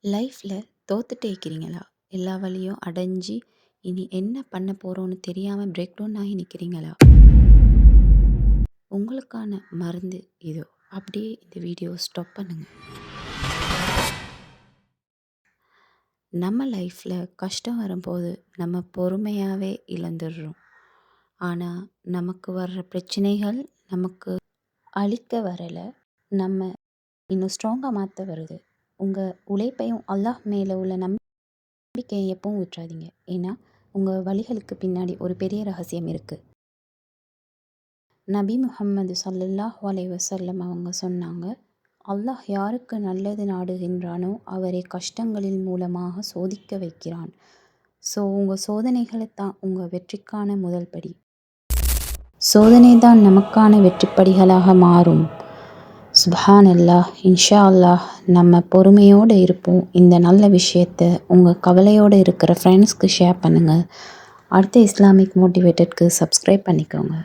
லைஃப்பில் தோத்துட்டே இருக்கிறீங்களா? எல்லா வழியும் அடைஞ்சு இனி என்ன பண்ண போகிறோன்னு தெரியாமல் பிரேக் டவுன் ஆகி நிற்கிறீங்களா? உங்களுக்கான மருந்து இதோ. அப்படியே இந்த வீடியோ ஸ்டாப் பண்ணுங்கள். நம்ம லைஃப்பில் கஷ்டம் வரும்போது நம்ம பொறுமையாகவே இழந்துடுறோம். ஆனால் நமக்கு வர்ற பிரச்சனைகள் நமக்கு அழிக்க வரலை, நம்ம இன்னும் ஸ்ட்ராங்காக மாற்ற வருது. உங்கள் உழைப்பையும் அல்லாஹ் மேலே உள்ள நம்பிக்கையை எப்பவும் விட்டுறாதீங்க. ஏன்னா உங்கள் வழிகளுக்கு பின்னாடி ஒரு பெரிய ரகசியம் இருக்குது. நபி முஹம்மது ஸல்லல்லாஹு அலைஹி வஸல்லம் அவங்க சொன்னாங்க, அல்லாஹ் யாருக்கு நல்லது நாடுகின்றானோ அவரை கஷ்டங்களின் மூலமாக சோதிக்க வைக்கிறான். ஸோ உங்கள் சோதனைகளை தான் உங்கள் வெற்றிக்கான முதல் படி. சோதனை தான் நமக்கான வெற்றிப்படிகளாக மாறும். சுப்ஹான் அல்லாஹ். இன்ஷா அல்லாஹ் நம்ம பொறுமையோடு இருப்போம். இந்த நல்ல விஷயத்தை உங்கள் கவலையோடு இருக்கிற ஃப்ரெண்ட்ஸ்க்கு ஷேர் பண்ணுங்கள். அடுத்த இஸ்லாமிக் மோட்டிவேட்டட்க்கு சப்ஸ்கிரைப் பண்ணிக்கோங்க.